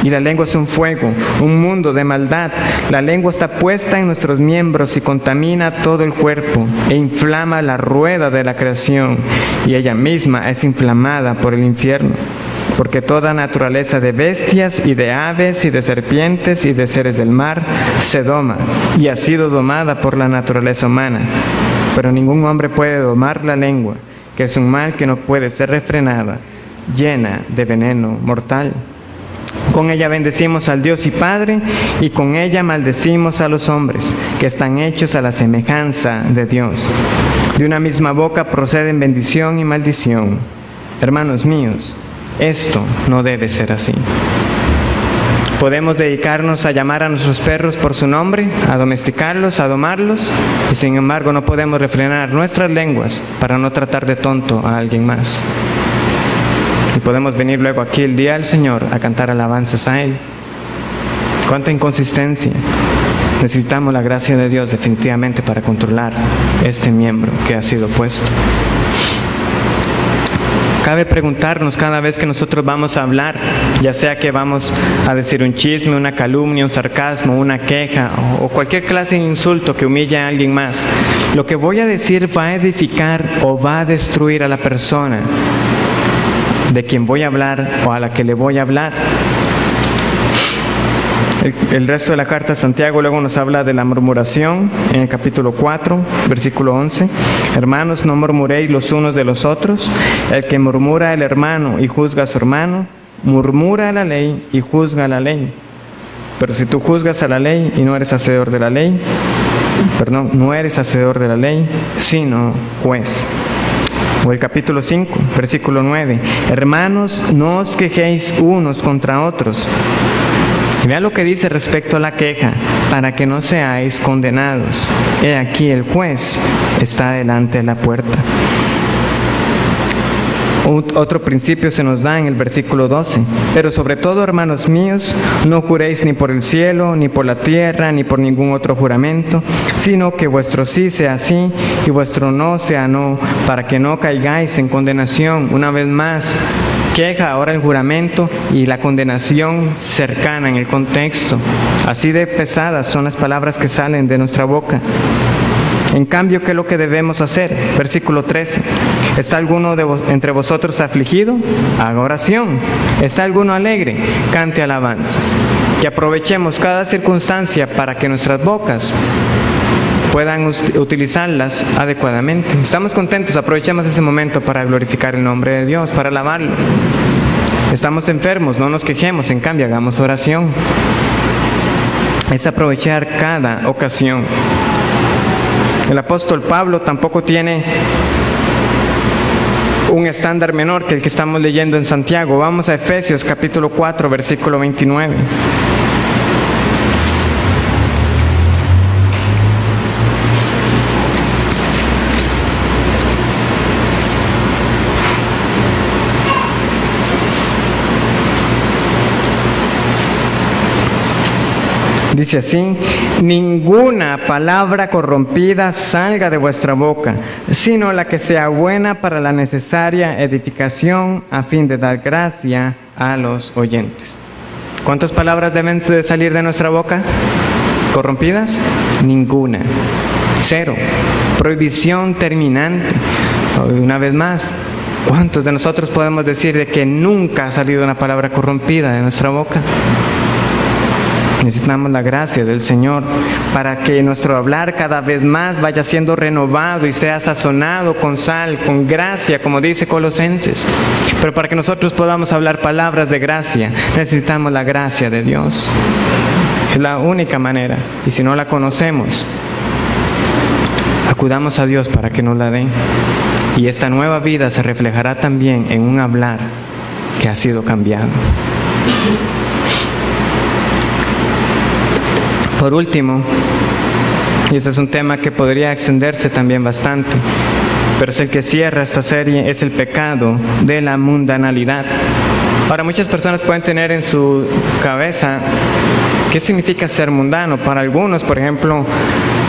Y la lengua es un fuego, un mundo de maldad. La lengua está puesta en nuestros miembros y contamina todo el cuerpo e inflama la rueda de la creación, y ella misma es inflamada por el infierno. Porque toda naturaleza de bestias y de aves y de serpientes y de seres del mar se doma y ha sido domada por la naturaleza humana. Pero ningún hombre puede domar la lengua, que es un mal que no puede ser refrenada, llena de veneno mortal. Con ella bendecimos al Dios y Padre, y con ella maldecimos a los hombres, que están hechos a la semejanza de Dios. De una misma boca proceden bendición y maldición. Hermanos míos, esto no debe ser así. Podemos dedicarnos a llamar a nuestros perros por su nombre, a domesticarlos, a domarlos, y sin embargo no podemos refrenar nuestras lenguas para no tratar de tonto a alguien más. Y podemos venir luego aquí el día del Señor a cantar alabanzas a Él. ¡Cuánta inconsistencia! Necesitamos la gracia de Dios definitivamente para controlar este miembro que ha sido puesto. Cabe preguntarnos cada vez que nosotros vamos a hablar, ya sea que vamos a decir un chisme, una calumnia, un sarcasmo, una queja o cualquier clase de insulto que humille a alguien más, ¿lo que voy a decir va a edificar o va a destruir a la persona de quien voy a hablar o a la que le voy a hablar? El resto de la carta de Santiago luego nos habla de la murmuración en el capítulo 4, versículo 11. Hermanos, no murmuréis los unos de los otros. El que murmura al hermano y juzga a su hermano, murmura la ley y juzga la ley. Pero si tú juzgas a la ley y no eres hacedor de la ley, no eres hacedor de la ley, sino juez. O el capítulo 5, versículo 9. Hermanos, no os quejéis unos contra otros. Y vea lo que dice respecto a la queja, para que no seáis condenados. He aquí el juez está delante de la puerta. Otro principio se nos da en el versículo 12. Pero sobre todo, hermanos míos, no juréis ni por el cielo, ni por la tierra, ni por ningún otro juramento, sino que vuestro sí sea sí y vuestro no sea no, para que no caigáis en condenación. Una vez más, queja, ahora el juramento y la condenación cercana en el contexto. Así de pesadas son las palabras que salen de nuestra boca. En cambio, ¿qué es lo que debemos hacer? Versículo 13. ¿Está alguno entre vosotros afligido? Haga oración. ¿Está alguno alegre? Cante alabanzas. Que aprovechemos cada circunstancia para que nuestras bocas puedan utilizarlas adecuadamente. ¿Estamos contentos? Aprovechemos ese momento para glorificar el nombre de Dios, para alabarlo. Estamos enfermos, no nos quejemos, en cambio hagamos oración. Es aprovechar cada ocasión. El apóstol Pablo tampoco tiene un estándar menor que el que estamos leyendo en Santiago. Vamos a Efesios capítulo 4, versículo 29. Dice así: ninguna palabra corrompida salga de vuestra boca, sino la que sea buena para la necesaria edificación, a fin de dar gracia a los oyentes. ¿Cuántas palabras deben de salir de nuestra boca? ¿Corrompidas? Ninguna. 0. Prohibición terminante. Una vez más, ¿cuántos de nosotros podemos decir de que nunca ha salido una palabra corrompida de nuestra boca? Necesitamos la gracia del Señor para que nuestro hablar cada vez más vaya siendo renovado y sea sazonado con sal, con gracia, como dice Colosenses. Pero para que nosotros podamos hablar palabras de gracia, necesitamos la gracia de Dios. Es la única manera. Y si no la conocemos, acudamos a Dios para que nos la dé. Y esta nueva vida se reflejará también en un hablar que ha sido cambiado. Por último, y este es un tema que podría extenderse también bastante, pero es el que cierra esta serie, es el pecado de la mundanalidad. Ahora, muchas personas pueden tener en su cabeza qué significa ser mundano. Para algunos, por ejemplo,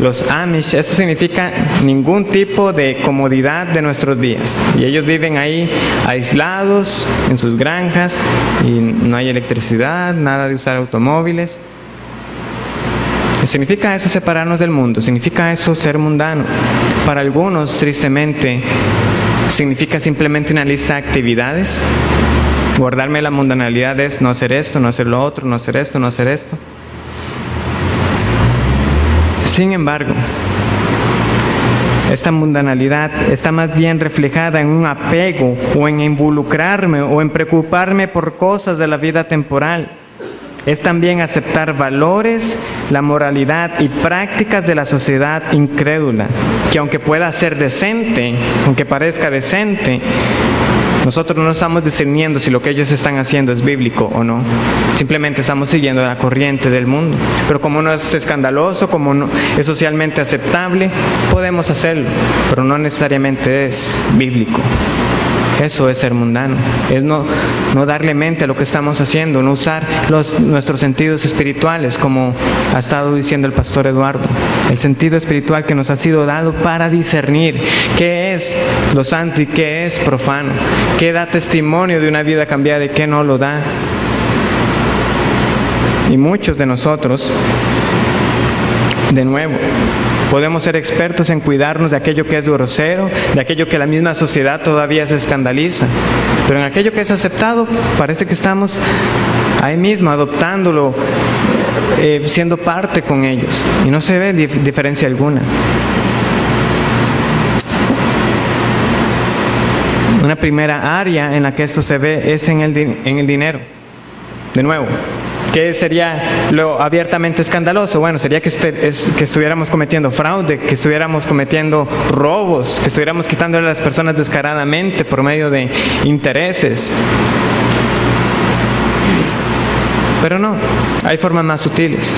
los Amish, eso significa ningún tipo de comodidad de nuestros días. Y ellos viven ahí aislados en sus granjas y no hay electricidad, nada de usar automóviles. ¿Significa eso separarnos del mundo? ¿Significa eso ser mundano? Para algunos, tristemente, significa simplemente una lista de actividades. Guardarme la mundanalidad es no hacer esto, no hacer lo otro, no hacer esto, no hacer esto. Sin embargo, esta mundanalidad está más bien reflejada en un apego o en involucrarme o en preocuparme por cosas de la vida temporal. Es también aceptar valores, la moralidad y prácticas de la sociedad incrédula, que aunque pueda ser decente, aunque parezca decente, nosotros no estamos discerniendo si lo que ellos están haciendo es bíblico o no. Simplemente estamos siguiendo la corriente del mundo. Pero como no es escandaloso, como no es socialmente aceptable, podemos hacerlo, pero no necesariamente es bíblico. Eso es ser mundano, es no darle mente a lo que estamos haciendo, no usar nuestros sentidos espirituales, como ha estado diciendo el pastor Eduardo. El sentido espiritual que nos ha sido dado para discernir qué es lo santo y qué es profano, qué da testimonio de una vida cambiada y qué no lo da. Y muchos de nosotros, de nuevo, podemos ser expertos en cuidarnos de aquello que es grosero, de aquello que la misma sociedad todavía se escandaliza. Pero en aquello que es aceptado, parece que estamos ahí mismo adoptándolo, siendo parte con ellos. Y no se ve diferencia alguna. Una primera área en la que esto se ve es en el dinero. De nuevo, ¿qué sería lo abiertamente escandaloso? Bueno, sería que estuviéramos cometiendo fraude, que estuviéramos cometiendo robos, que estuviéramos quitándole a las personas descaradamente por medio de intereses. Pero no, hay formas más sutiles.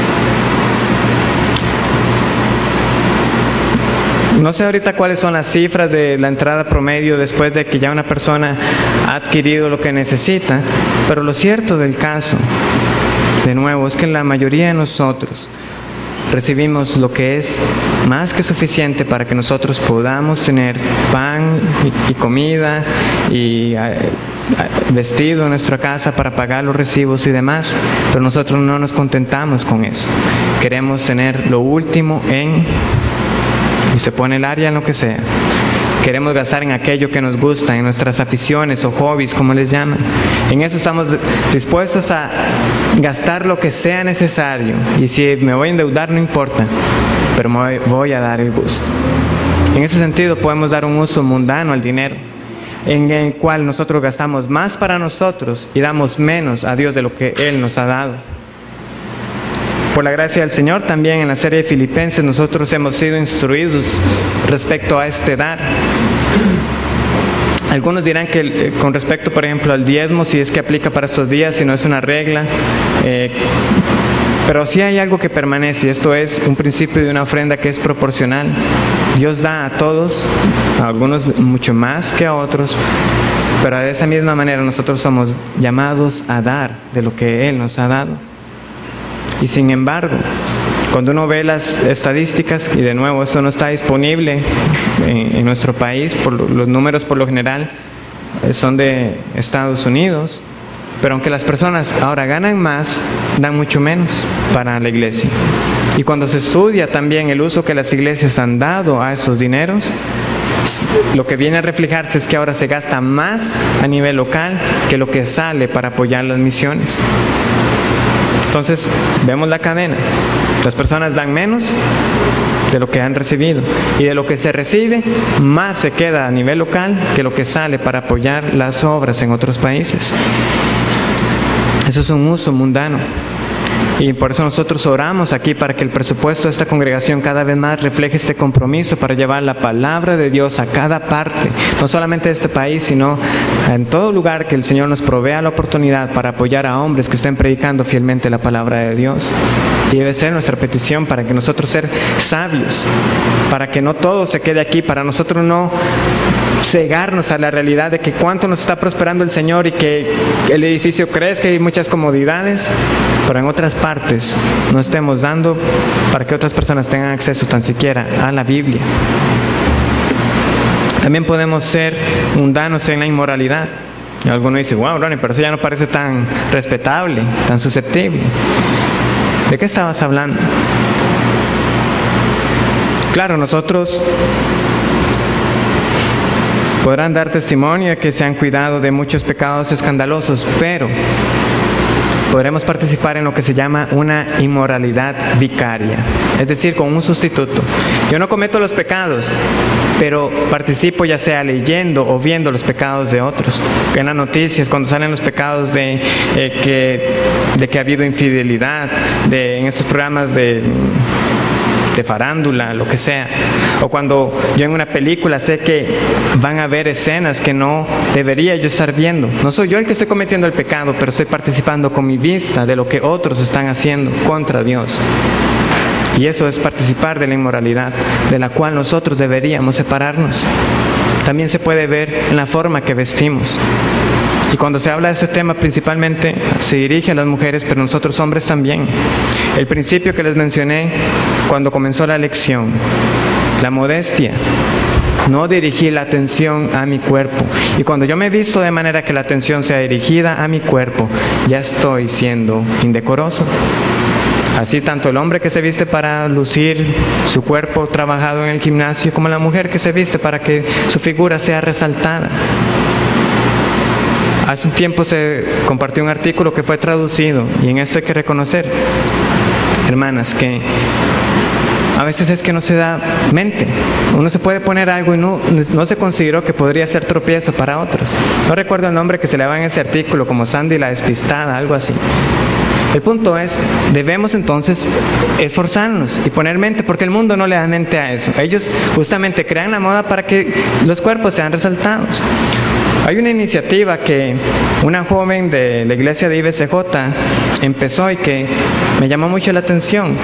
No sé ahorita cuáles son las cifras de la entrada promedio después de que ya una persona ha adquirido lo que necesita, pero lo cierto del caso, de nuevo, es que la mayoría de nosotros recibimos lo que es más que suficiente para que nosotros podamos tener pan y comida y vestido en nuestra casa para pagar los recibos y demás, pero nosotros no nos contentamos con eso. Queremos tener lo último y se pone el área en lo que sea. Queremos gastar en aquello que nos gusta, en nuestras aficiones o hobbies, como les llaman. En eso estamos dispuestos a gastar lo que sea necesario. Y si me voy a endeudar, no importa, pero me voy a dar el gusto. En ese sentido, podemos dar un uso mundano al dinero, en el cual nosotros gastamos más para nosotros y damos menos a Dios de lo que Él nos ha dado. Por la gracia del Señor, también en la serie de Filipenses nosotros hemos sido instruidos respecto a este dar. Algunos dirán que con respecto, por ejemplo, al diezmo, si es que aplica para estos días, si no es una regla, pero sí hay algo que permanece, y esto es un principio de una ofrenda que es proporcional. Dios da a todos, a algunos mucho más que a otros, pero de esa misma manera nosotros somos llamados a dar de lo que Él nos ha dado. Y sin embargo, cuando uno ve las estadísticas, y de nuevo esto no está disponible en nuestro país, los números por lo general son de Estados Unidos, pero aunque las personas ahora ganan más, dan mucho menos para la iglesia. Y cuando se estudia también el uso que las iglesias han dado a esos dineros, lo que viene a reflejarse es que ahora se gasta más a nivel local que lo que sale para apoyar las misiones. Entonces, vemos la cadena. Las personas dan menos de lo que han recibido. Y de lo que se recibe, más se queda a nivel local que lo que sale para apoyar las obras en otros países. Eso es un uso mundano. Y por eso nosotros oramos aquí para que el presupuesto de esta congregación cada vez más refleje este compromiso para llevar la palabra de Dios a cada parte, no solamente de este país, sino en todo lugar que el Señor nos provea la oportunidad para apoyar a hombres que estén predicando fielmente la palabra de Dios. Y debe ser nuestra petición para que nosotros ser sabios, para que no todo se quede aquí, para nosotros no cegarnos a la realidad de que cuánto nos está prosperando el Señor y que el edificio crezca y hay muchas comodidades, pero en otras partes no estemos dando para que otras personas tengan acceso tan siquiera a la Biblia. También podemos ser mundanos en la inmoralidad. Y alguno dice, wow, Ronnie, pero eso ya no parece tan respetable, tan susceptible. ¿De qué estabas hablando? Claro, nosotros podrán dar testimonio de que se han cuidado de muchos pecados escandalosos, pero podremos participar en lo que se llama una inmoralidad vicaria, es decir, con un sustituto. Yo no cometo los pecados, pero participo ya sea leyendo o viendo los pecados de otros. En las noticias, cuando salen los pecados de que ha habido infidelidad, en estos programas de farándula, lo que sea, o cuando yo en una película sé que van a haber escenas que no debería yo estar viendo. No soy yo el que estoy cometiendo el pecado, pero estoy participando con mi vista de lo que otros están haciendo contra Dios. Y eso es participar de la inmoralidad, de la cual nosotros deberíamos separarnos. También se puede ver en la forma que vestimos. Y cuando se habla de este tema, principalmente se dirige a las mujeres, pero nosotros hombres también. El principio que les mencioné cuando comenzó la lección, la modestia, no dirigir la atención a mi cuerpo. Y cuando yo me visto de manera que la atención sea dirigida a mi cuerpo, ya estoy siendo indecoroso. Así tanto el hombre que se viste para lucir su cuerpo trabajado en el gimnasio, como la mujer que se viste para que su figura sea resaltada. Hace un tiempo se compartió un artículo que fue traducido, y en esto hay que reconocer, hermanas, que a veces es que no se da mente. Uno se puede poner algo y no se consideró que podría ser tropiezo para otros. No recuerdo el nombre que se le da en ese artículo, como Sandy la despistada, algo así. El punto es, debemos entonces esforzarnos y poner mente, porque el mundo no le da mente a eso. Ellos justamente crean la moda para que los cuerpos sean resaltados. Hay una iniciativa que una joven de la iglesia de IBCJ empezó y que me llamó mucho la atención,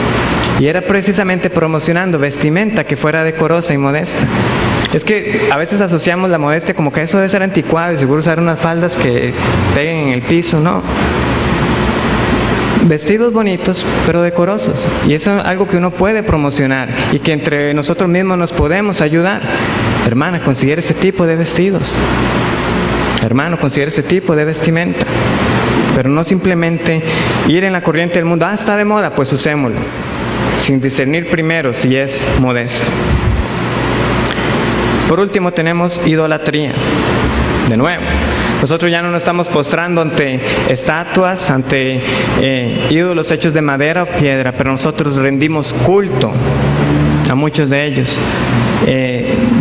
y era precisamente promocionando vestimenta que fuera decorosa y modesta. Es que a veces asociamos la modestia como que eso debe ser anticuado y seguro usar unas faldas que peguen en el piso, no. Vestidos bonitos, pero decorosos. Y eso es algo que uno puede promocionar y que entre nosotros mismos nos podemos ayudar. Hermana, considere ese tipo de vestidos. Hermano, considere ese tipo de vestimenta. Pero no simplemente ir en la corriente del mundo. Está de moda, pues usémoslo. Sin discernir primero si es modesto. Por último tenemos idolatría. De nuevo, nosotros ya no nos estamos postrando ante estatuas, ante ídolos hechos de madera o piedra, pero nosotros rendimos culto a muchos de ellos,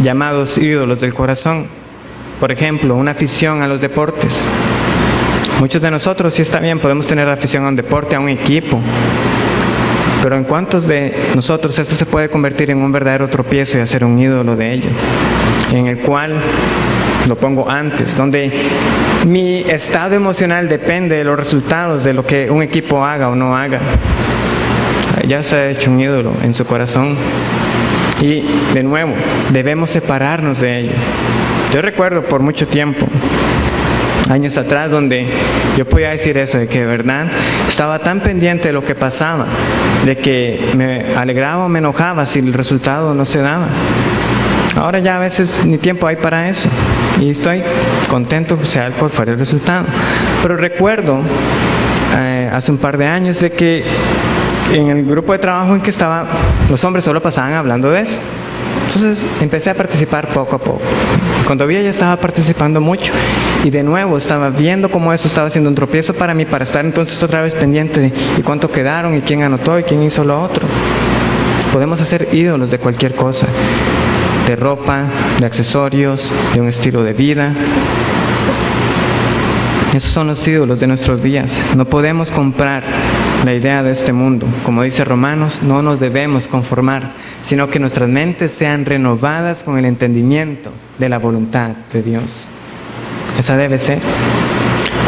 llamados ídolos del corazón. Por ejemplo, una afición a los deportes. Muchos de nosotros, sí está bien, podemos tener afición a un deporte, a un equipo, pero en cuántos de nosotros esto se puede convertir en un verdadero tropiezo y hacer un ídolo de ello, en el cual lo pongo antes, donde mi estado emocional depende de los resultados de lo que un equipo haga o no haga. Ya se ha hecho un ídolo en su corazón. Y de nuevo, debemos separarnos de ello. Yo recuerdo por mucho tiempo, años atrás, donde yo podía decir eso, de que de verdad estaba tan pendiente de lo que pasaba, de que me alegraba o me enojaba si el resultado no se daba. Ahora ya a veces ni tiempo hay para eso y estoy contento sea por fuera el resultado. Pero recuerdo hace un par de años de que en el grupo de trabajo en que estaba, los hombres solo pasaban hablando de eso. Entonces empecé a participar poco a poco. Cuando vi, ya estaba participando mucho y de nuevo estaba viendo cómo eso estaba siendo un tropiezo para mí, para estar entonces otra vez pendiente de y cuánto quedaron y quién anotó y quién hizo lo otro. Podemos hacer ídolos de cualquier cosa, de ropa, de accesorios, de un estilo de vida. Esos son los ídolos de nuestros días. No podemos comprar la idea de este mundo. Como dice Romanos, no nos debemos conformar, sino que nuestras mentes sean renovadas con el entendimiento de la voluntad de Dios. Esa debe ser.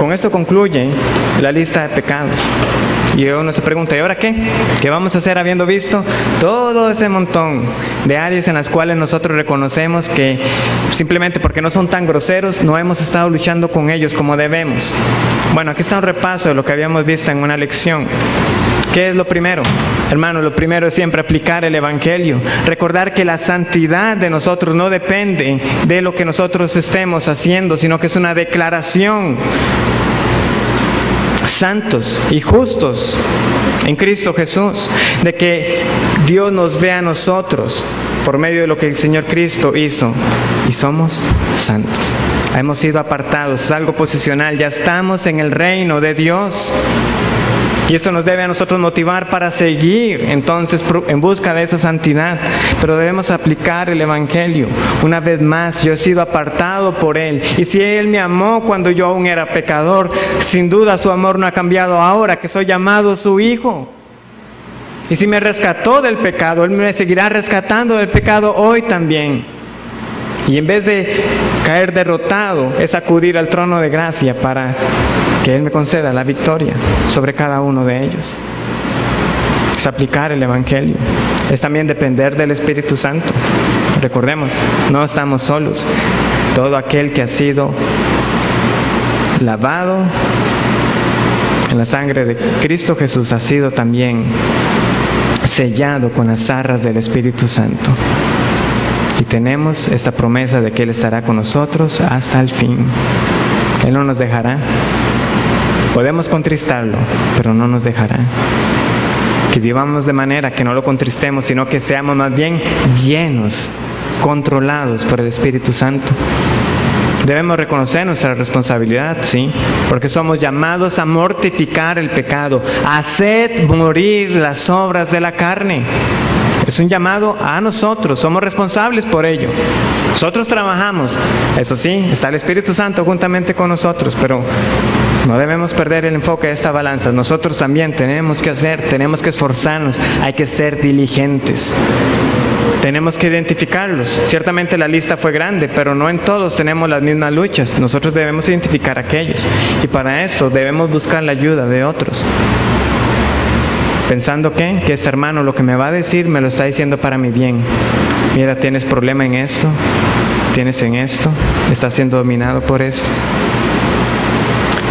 Con esto concluye la lista de pecados. Y uno se pregunta, ¿y ahora qué? ¿Qué vamos a hacer habiendo visto todo ese montón de áreas en las cuales nosotros reconocemos que simplemente porque no son tan groseros, no hemos estado luchando con ellos como debemos? Bueno, aquí está un repaso de lo que habíamos visto en una lección. ¿Qué es lo primero? Hermano, lo primero es siempre aplicar el Evangelio. Recordar que la santidad de nosotros no depende de lo que nosotros estemos haciendo, sino que es una declaración. Santos y justos en Cristo Jesús, de que Dios nos ve a nosotros por medio de lo que el Señor Cristo hizo y somos santos. Hemos sido apartados, es algo posicional, ya estamos en el reino de Dios. Y esto nos debe a nosotros motivar para seguir entonces en busca de esa santidad. Pero debemos aplicar el Evangelio. Una vez más, yo he sido apartado por Él. Y si Él me amó cuando yo aún era pecador, sin duda su amor no ha cambiado ahora que soy llamado su hijo. Y si me rescató del pecado, Él me seguirá rescatando del pecado hoy también. Y en vez de caer derrotado, es acudir al trono de gracia para que Él me conceda la victoria sobre cada uno de ellos. Es aplicar el Evangelio. Es también depender del Espíritu Santo. Recordemos, no estamos solos. Todo aquel que ha sido lavado en la sangre de Cristo Jesús ha sido también sellado con las arras del Espíritu Santo. Y tenemos esta promesa de que Él estará con nosotros hasta el fin. Él no nos dejará. Podemos contristarlo, pero no nos dejará. Que vivamos de manera que no lo contristemos, sino que seamos más bien llenos, controlados por el Espíritu Santo. Debemos reconocer nuestra responsabilidad, sí, porque somos llamados a mortificar el pecado, a hacer morir las obras de la carne. Es un llamado a nosotros, somos responsables por ello. Nosotros trabajamos, eso sí, está el Espíritu Santo juntamente con nosotros, pero no debemos perder el enfoque de esta balanza. Nosotros también tenemos que hacer, tenemos que esforzarnos, hay que ser diligentes. Tenemos que identificarlos. Ciertamente la lista fue grande, pero no en todos tenemos las mismas luchas. Nosotros debemos identificar a aquellos. Y para esto debemos buscar la ayuda de otros. Pensando que este hermano lo que me va a decir me lo está diciendo para mi bien. Mira, tienes problema en esto, tienes en esto, estás siendo dominado por esto.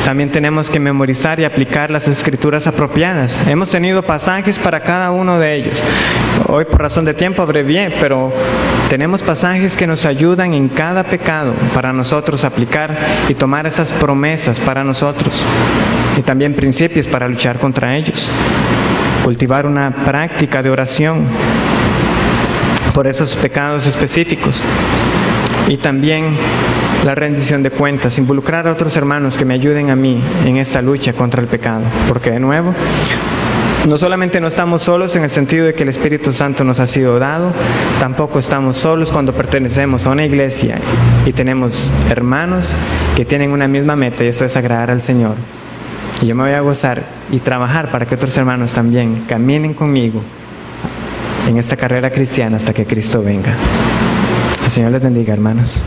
También tenemos que memorizar y aplicar las escrituras apropiadas. Hemos tenido pasajes para cada uno de ellos. Hoy por razón de tiempo abrevié, pero tenemos pasajes que nos ayudan en cada pecado para nosotros aplicar y tomar esas promesas para nosotros. Y también principios para luchar contra ellos. Cultivar una práctica de oración por esos pecados específicos. Y también la rendición de cuentas, involucrar a otros hermanos que me ayuden a mí en esta lucha contra el pecado. Porque de nuevo, no solamente no estamos solos en el sentido de que el Espíritu Santo nos ha sido dado, tampoco estamos solos cuando pertenecemos a una iglesia y tenemos hermanos que tienen una misma meta, y esto es agradar al Señor. Y yo me voy a gozar y trabajar para que otros hermanos también caminen conmigo en esta carrera cristiana hasta que Cristo venga. El Señor les bendiga, hermanos.